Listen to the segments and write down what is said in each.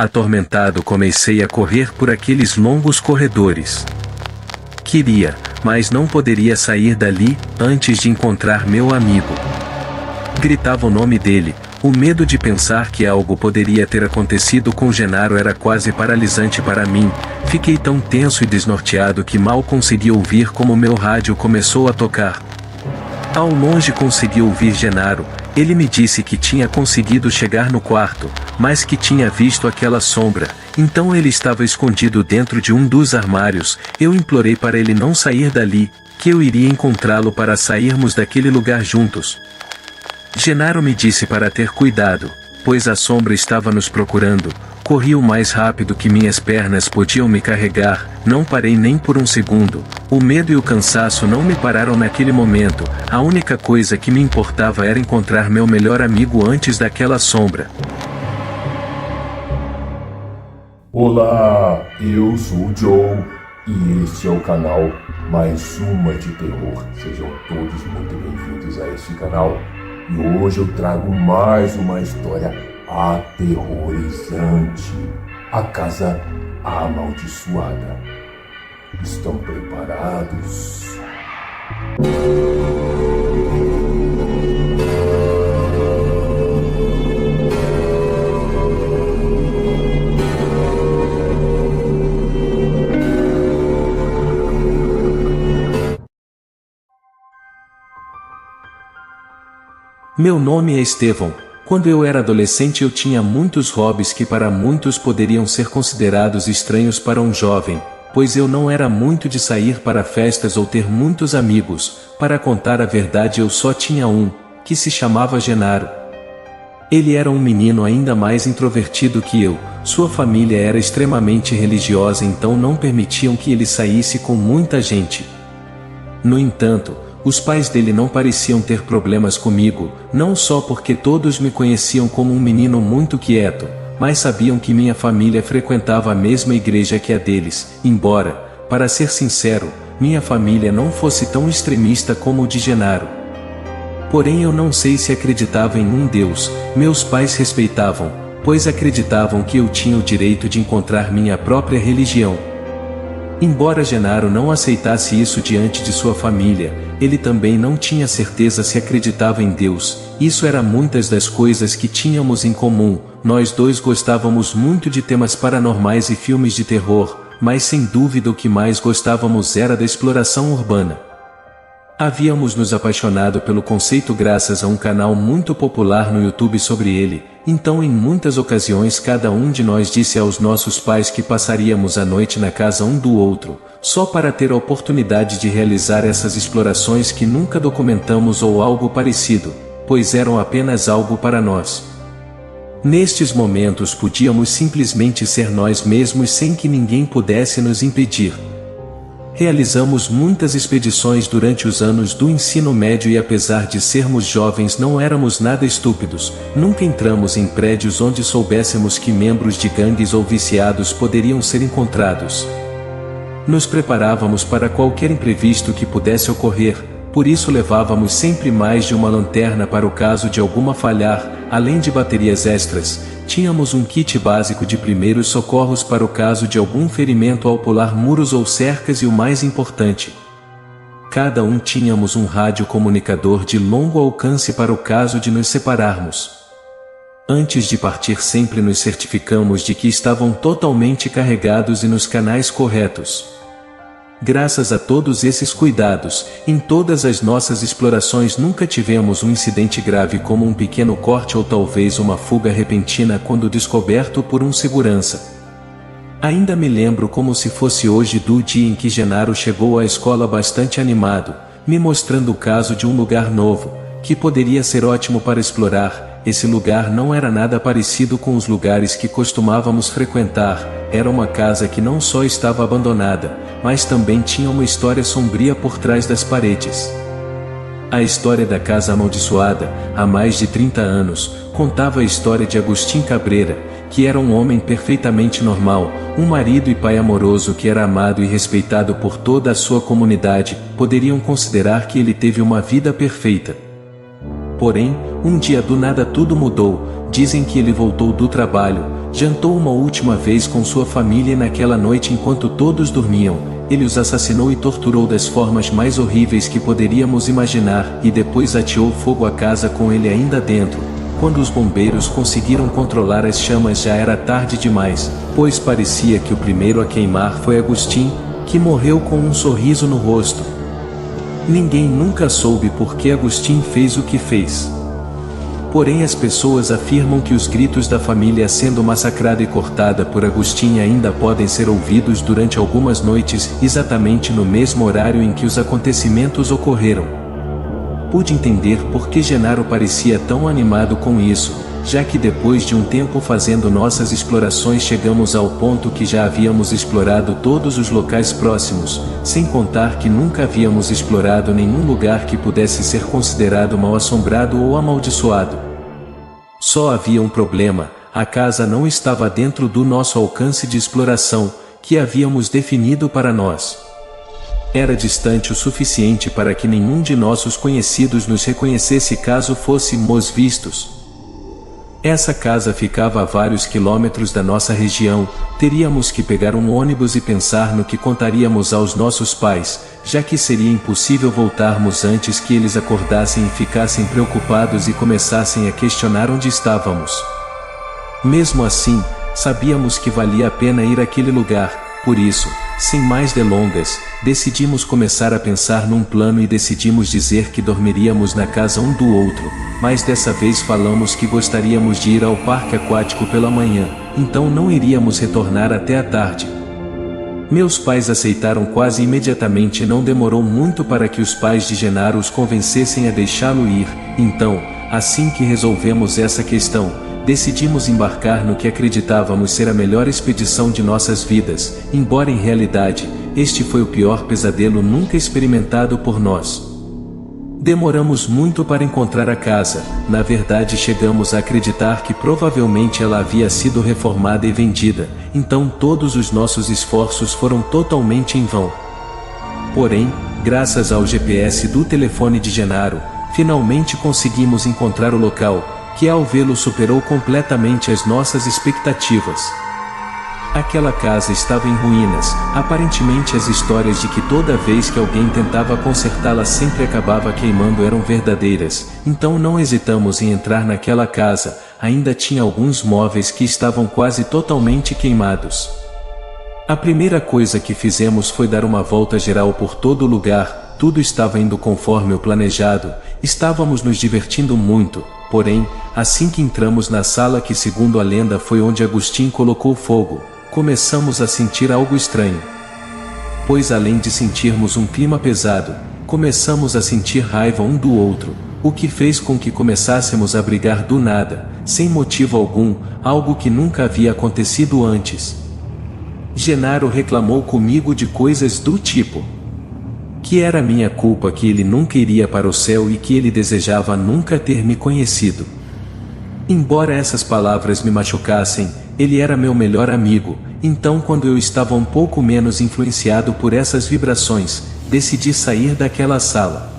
Atormentado, comecei a correr por aqueles longos corredores. Queria, mas não poderia sair dali, antes de encontrar meu amigo. Gritava o nome dele. O medo de pensar que algo poderia ter acontecido com Genaro era quase paralisante para mim. Fiquei tão tenso e desnorteado que mal consegui ouvir como meu rádio começou a tocar. Ao longe consegui ouvir Genaro. Ele me disse que tinha conseguido chegar no quarto, mas que tinha visto aquela sombra. Então ele estava escondido dentro de um dos armários. Eu implorei para ele não sair dali, que eu iria encontrá-lo para sairmos daquele lugar juntos. Genaro me disse para ter cuidado, pois a sombra estava nos procurando. Corri o mais rápido que minhas pernas podiam me carregar, não parei nem por um segundo. O medo e o cansaço não me pararam naquele momento. A única coisa que me importava era encontrar meu melhor amigo antes daquela sombra. Olá, eu sou o Joe e este é o canal Mais Uma de Terror. Sejam todos muito bem-vindos a este canal. E hoje eu trago mais uma história aterrorizante. A Casa Amaldiçoada. Estão preparados? Meu nome é Estevão. Quando eu era adolescente eu tinha muitos hobbies que para muitos poderiam ser considerados estranhos para um jovem, pois eu não era muito de sair para festas ou ter muitos amigos. Para contar a verdade, eu só tinha um, que se chamava Genaro. Ele era um menino ainda mais introvertido que eu. Sua família era extremamente religiosa, então não permitiam que ele saísse com muita gente. No entanto, os pais dele não pareciam ter problemas comigo, não só porque todos me conheciam como um menino muito quieto, mas sabiam que minha família frequentava a mesma igreja que a deles, embora, para ser sincero, minha família não fosse tão extremista como o de Genaro. Porém eu não sei se acreditava em um Deus. Meus pais respeitavam, pois acreditavam que eu tinha o direito de encontrar minha própria religião. Embora Genaro não aceitasse isso diante de sua família, ele também não tinha certeza se acreditava em Deus. Isso era muitas das coisas que tínhamos em comum. Nós dois gostávamos muito de temas paranormais e filmes de terror, mas sem dúvida o que mais gostávamos era da exploração urbana. Havíamos nos apaixonado pelo conceito graças a um canal muito popular no YouTube sobre ele, então em muitas ocasiões cada um de nós disse aos nossos pais que passaríamos a noite na casa um do outro, só para ter a oportunidade de realizar essas explorações que nunca documentamos ou algo parecido, pois eram apenas algo para nós. Nestes momentos podíamos simplesmente ser nós mesmos sem que ninguém pudesse nos impedir. Realizamos muitas expedições durante os anos do ensino médio e apesar de sermos jovens não éramos nada estúpidos. Nunca entramos em prédios onde soubéssemos que membros de gangues ou viciados poderiam ser encontrados. Nos preparávamos para qualquer imprevisto que pudesse ocorrer, por isso levávamos sempre mais de uma lanterna para o caso de alguma falhar. Além de baterias extras, tínhamos um kit básico de primeiros socorros para o caso de algum ferimento ao pular muros ou cercas e o mais importante, cada um tínhamos um rádio comunicador de longo alcance para o caso de nos separarmos. Antes de partir sempre nos certificamos de que estavam totalmente carregados e nos canais corretos. Graças a todos esses cuidados, em todas as nossas explorações nunca tivemos um incidente grave como um pequeno corte ou talvez uma fuga repentina quando descoberto por um segurança. Ainda me lembro como se fosse hoje do dia em que Genaro chegou à escola bastante animado, me mostrando o caso de um lugar novo, que poderia ser ótimo para explorar. Esse lugar não era nada parecido com os lugares que costumávamos frequentar. Era uma casa que não só estava abandonada, mas também tinha uma história sombria por trás das paredes. A história da Casa Amaldiçoada, há mais de 30 anos, contava a história de Agustín Cabreira, que era um homem perfeitamente normal, um marido e pai amoroso que era amado e respeitado por toda a sua comunidade. Poderiam considerar que ele teve uma vida perfeita. Porém, um dia do nada tudo mudou. Dizem que ele voltou do trabalho, Jantou uma última vez com sua família e naquela noite enquanto todos dormiam, ele os assassinou e torturou das formas mais horríveis que poderíamos imaginar, e depois ateou fogo à casa com ele ainda dentro. Quando os bombeiros conseguiram controlar as chamas já era tarde demais, pois parecia que o primeiro a queimar foi Agustin, que morreu com um sorriso no rosto. Ninguém nunca soube por que Agustin fez o que fez. Porém as pessoas afirmam que os gritos da família sendo massacrada e cortada por Agustin ainda podem ser ouvidos durante algumas noites, exatamente no mesmo horário em que os acontecimentos ocorreram. Pude entender por que Genaro parecia tão animado com isso, já que depois de um tempo fazendo nossas explorações chegamos ao ponto que já havíamos explorado todos os locais próximos, sem contar que nunca havíamos explorado nenhum lugar que pudesse ser considerado mal-assombrado ou amaldiçoado. Só havia um problema: a casa não estava dentro do nosso alcance de exploração, que havíamos definido para nós. Era distante o suficiente para que nenhum de nossos conhecidos nos reconhecesse caso fôssemos vistos. Essa casa ficava a vários quilômetros da nossa região, teríamos que pegar um ônibus e pensar no que contaríamos aos nossos pais, já que seria impossível voltarmos antes que eles acordassem e ficassem preocupados e começassem a questionar onde estávamos. Mesmo assim, sabíamos que valia a pena ir àquele lugar, por isso, sem mais delongas, decidimos começar a pensar num plano e decidimos dizer que dormiríamos na casa um do outro, mas dessa vez falamos que gostaríamos de ir ao parque aquático pela manhã, então não iríamos retornar até a tarde. Meus pais aceitaram quase imediatamente e não demorou muito para que os pais de Genaro os convencessem a deixá-lo ir, então, assim que resolvemos essa questão, decidimos embarcar no que acreditávamos ser a melhor expedição de nossas vidas, embora em realidade, este foi o pior pesadelo nunca experimentado por nós. Demoramos muito para encontrar a casa, na verdade chegamos a acreditar que provavelmente ela havia sido reformada e vendida, então todos os nossos esforços foram totalmente em vão. Porém, graças ao GPS do telefone de Genaro, finalmente conseguimos encontrar o local, que ao vê-lo superou completamente as nossas expectativas. Aquela casa estava em ruínas, aparentemente as histórias de que toda vez que alguém tentava consertá-la sempre acabava queimando eram verdadeiras, então não hesitamos em entrar naquela casa, ainda tinha alguns móveis que estavam quase totalmente queimados. A primeira coisa que fizemos foi dar uma volta geral por todo o lugar, tudo estava indo conforme o planejado, estávamos nos divertindo muito. Porém, assim que entramos na sala que segundo a lenda foi onde Agustin colocou fogo, começamos a sentir algo estranho. Pois além de sentirmos um clima pesado, começamos a sentir raiva um do outro, o que fez com que começássemos a brigar do nada, sem motivo algum, algo que nunca havia acontecido antes. Genaro reclamou comigo de coisas do tipo: que era minha culpa que ele nunca iria para o céu e que ele desejava nunca ter me conhecido. Embora essas palavras me machucassem, ele era meu melhor amigo, então quando eu estava um pouco menos influenciado por essas vibrações, decidi sair daquela sala.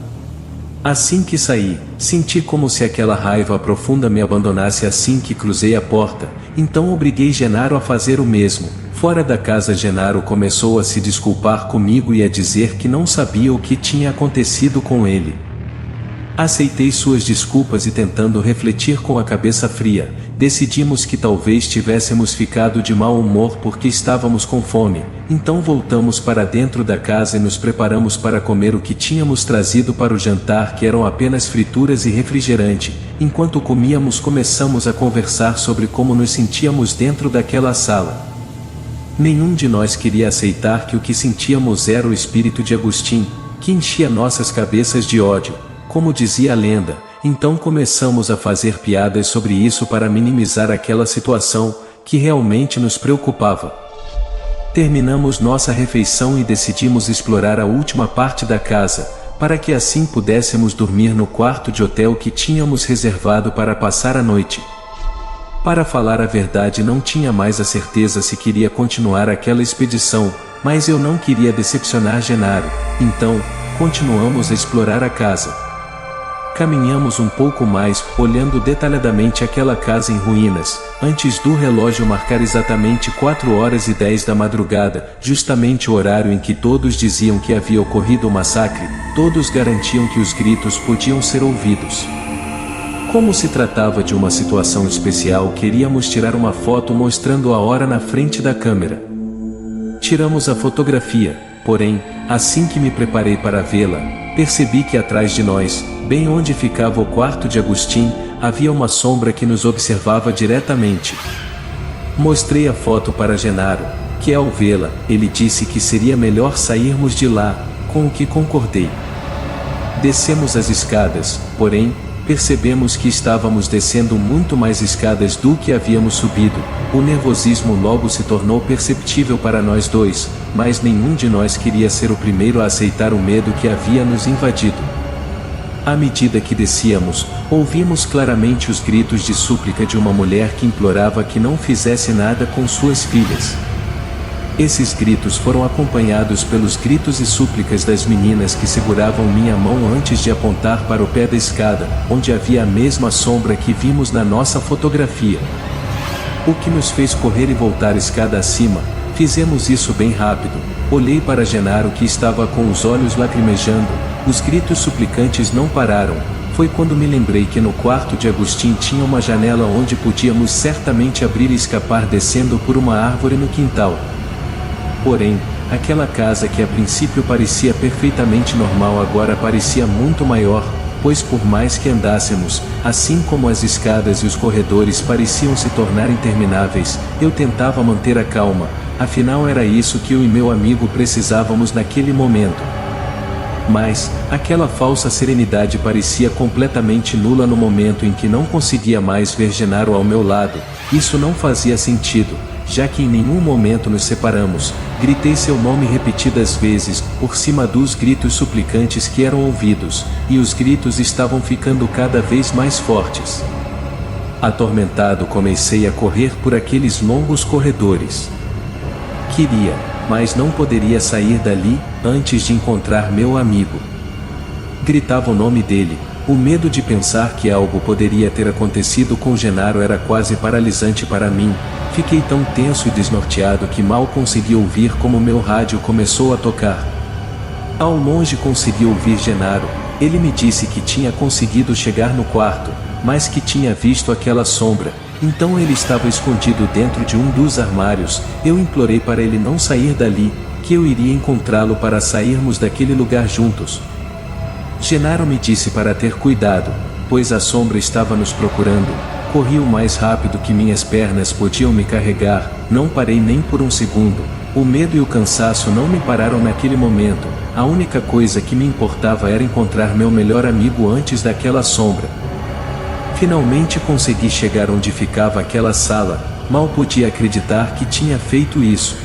Assim que saí, senti como se aquela raiva profunda me abandonasse assim que cruzei a porta, então obriguei Genaro a fazer o mesmo. Fora da casa Genaro começou a se desculpar comigo e a dizer que não sabia o que tinha acontecido com ele. Aceitei suas desculpas e tentando refletir com a cabeça fria, decidimos que talvez tivéssemos ficado de mau humor porque estávamos com fome, então voltamos para dentro da casa e nos preparamos para comer o que tínhamos trazido para o jantar, que eram apenas frituras e refrigerante. Enquanto comíamos começamos a conversar sobre como nos sentíamos dentro daquela sala. Nenhum de nós queria aceitar que o que sentíamos era o espírito de Agustin, que enchia nossas cabeças de ódio, como dizia a lenda, então começamos a fazer piadas sobre isso para minimizar aquela situação, que realmente nos preocupava. Terminamos nossa refeição e decidimos explorar a última parte da casa, para que assim pudéssemos dormir no quarto de hotel que tínhamos reservado para passar a noite. Para falar a verdade, não tinha mais a certeza se queria continuar aquela expedição, mas eu não queria decepcionar Genaro, então, continuamos a explorar a casa. Caminhamos um pouco mais, olhando detalhadamente aquela casa em ruínas, antes do relógio marcar exatamente 4h10 da madrugada, justamente o horário em que todos diziam que havia ocorrido o massacre. Todos garantiam que os gritos podiam ser ouvidos. Como se tratava de uma situação especial, queríamos tirar uma foto mostrando a hora na frente da câmera. Tiramos a fotografia, porém, assim que me preparei para vê-la, percebi que atrás de nós, bem onde ficava o quarto de Agustin, havia uma sombra que nos observava diretamente. Mostrei a foto para Genaro, que ao vê-la, ele disse que seria melhor sairmos de lá, com o que concordei. Descemos as escadas, porém, percebemos que estávamos descendo muito mais escadas do que havíamos subido. O nervosismo logo se tornou perceptível para nós dois, mas nenhum de nós queria ser o primeiro a aceitar o medo que havia nos invadido. À medida que descíamos, ouvimos claramente os gritos de súplica de uma mulher que implorava que não fizesse nada com suas filhas. Esses gritos foram acompanhados pelos gritos e súplicas das meninas que seguravam minha mão antes de apontar para o pé da escada, onde havia a mesma sombra que vimos na nossa fotografia. O que nos fez correr e voltar escada acima. Fizemos isso bem rápido. Olhei para Genaro, que estava com os olhos lacrimejando. Os gritos suplicantes não pararam. Foi quando me lembrei que no quarto de Agustin tinha uma janela onde podíamos certamente abrir e escapar descendo por uma árvore no quintal. Porém, aquela casa que a princípio parecia perfeitamente normal agora parecia muito maior, pois por mais que andássemos, assim como as escadas e os corredores pareciam se tornar intermináveis, eu tentava manter a calma, afinal era isso que eu e meu amigo precisávamos naquele momento. Mas, aquela falsa serenidade parecia completamente nula no momento em que não conseguia mais ver Genaro ao meu lado. Isso não fazia sentido, já que em nenhum momento nos separamos. Gritei seu nome repetidas vezes, por cima dos gritos suplicantes que eram ouvidos, e os gritos estavam ficando cada vez mais fortes. Atormentado, comecei a correr por aqueles longos corredores. Queria, mas não poderia sair dali, antes de encontrar meu amigo. Gritava o nome dele. O medo de pensar que algo poderia ter acontecido com Genaro era quase paralisante para mim. Fiquei tão tenso e desnorteado que mal consegui ouvir como meu rádio começou a tocar. Ao longe consegui ouvir Genaro. Ele me disse que tinha conseguido chegar no quarto, mas que tinha visto aquela sombra. Então ele estava escondido dentro de um dos armários. Eu implorei para ele não sair dali, que eu iria encontrá-lo para sairmos daquele lugar juntos. Genaro me disse para ter cuidado, pois a sombra estava nos procurando. Corri o mais rápido que minhas pernas podiam me carregar, não parei nem por um segundo. O medo e o cansaço não me pararam naquele momento. A única coisa que me importava era encontrar meu melhor amigo antes daquela sombra. Finalmente consegui chegar onde ficava aquela sala. Mal podia acreditar que tinha feito isso.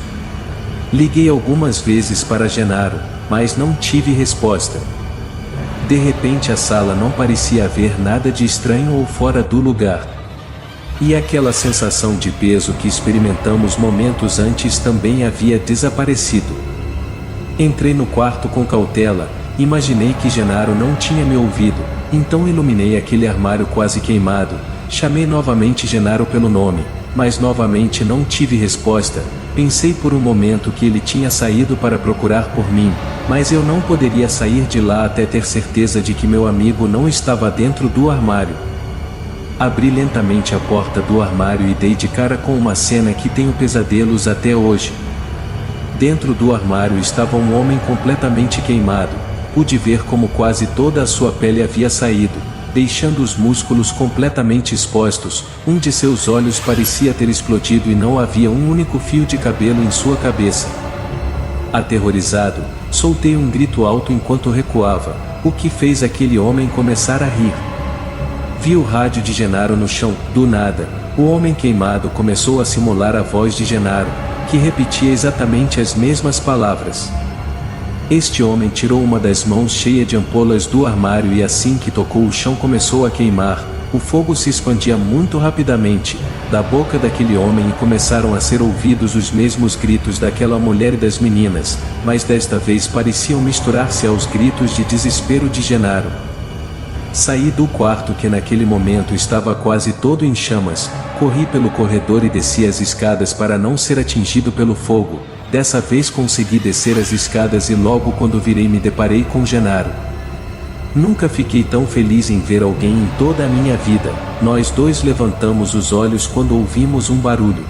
Liguei algumas vezes para Genaro, mas não tive resposta. De repente a sala não parecia haver nada de estranho ou fora do lugar. E aquela sensação de peso que experimentamos momentos antes também havia desaparecido. Entrei no quarto com cautela. Imaginei que Genaro não tinha me ouvido, então iluminei aquele armário quase queimado. Chamei novamente Genaro pelo nome, mas novamente não tive resposta. Pensei por um momento que ele tinha saído para procurar por mim, mas eu não poderia sair de lá até ter certeza de que meu amigo não estava dentro do armário. Abri lentamente a porta do armário e dei de cara com uma cena que tenho pesadelos até hoje. Dentro do armário estava um homem completamente queimado. Pude ver como quase toda a sua pele havia saído, deixando os músculos completamente expostos. Um de seus olhos parecia ter explodido e não havia um único fio de cabelo em sua cabeça. Aterrorizado, soltei um grito alto enquanto recuava, o que fez aquele homem começar a rir. Vi o rádio de Genaro no chão. Do nada, o homem queimado começou a simular a voz de Genaro, que repetia exatamente as mesmas palavras. Este homem tirou uma das mãos cheia de ampolas do armário e assim que tocou o chão começou a queimar. O fogo se expandia muito rapidamente da boca daquele homem e começaram a ser ouvidos os mesmos gritos daquela mulher e das meninas, mas desta vez pareciam misturar-se aos gritos de desespero de Genaro. Saí do quarto que naquele momento estava quase todo em chamas, corri pelo corredor e desci as escadas para não ser atingido pelo fogo. Dessa vez consegui descer as escadas e logo quando virei me deparei com Genaro. Nunca fiquei tão feliz em ver alguém em toda a minha vida. Nós dois levantamos os olhos quando ouvimos um barulho.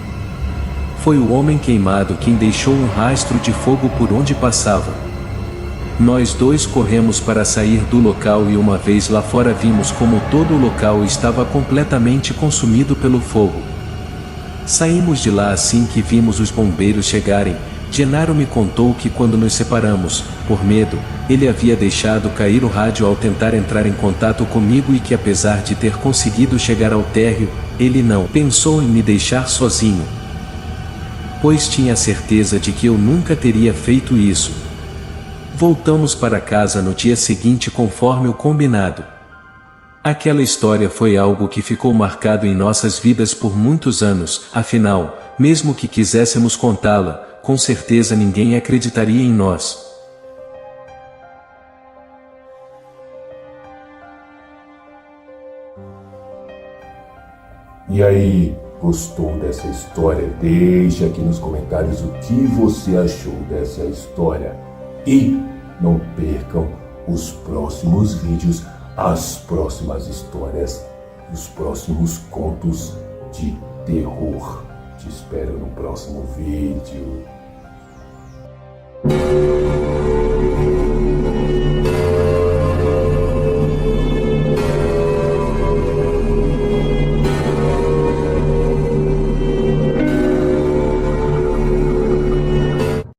Foi o homem queimado quem deixou um rastro de fogo por onde passava. Nós dois corremos para sair do local e uma vez lá fora vimos como todo o local estava completamente consumido pelo fogo. Saímos de lá assim que vimos os bombeiros chegarem. Genaro me contou que quando nos separamos, por medo, ele havia deixado cair o rádio ao tentar entrar em contato comigo e que apesar de ter conseguido chegar ao térreo, ele não pensou em me deixar sozinho, pois tinha certeza de que eu nunca teria feito isso. Voltamos para casa no dia seguinte conforme o combinado. Aquela história foi algo que ficou marcado em nossas vidas por muitos anos, afinal, mesmo que quiséssemos contá-la, com certeza ninguém acreditaria em nós. E aí, gostou dessa história? Deixe aqui nos comentários o que você achou dessa história. E não percam os próximos vídeos, as próximas histórias, os próximos contos de terror. Te espero no próximo vídeo.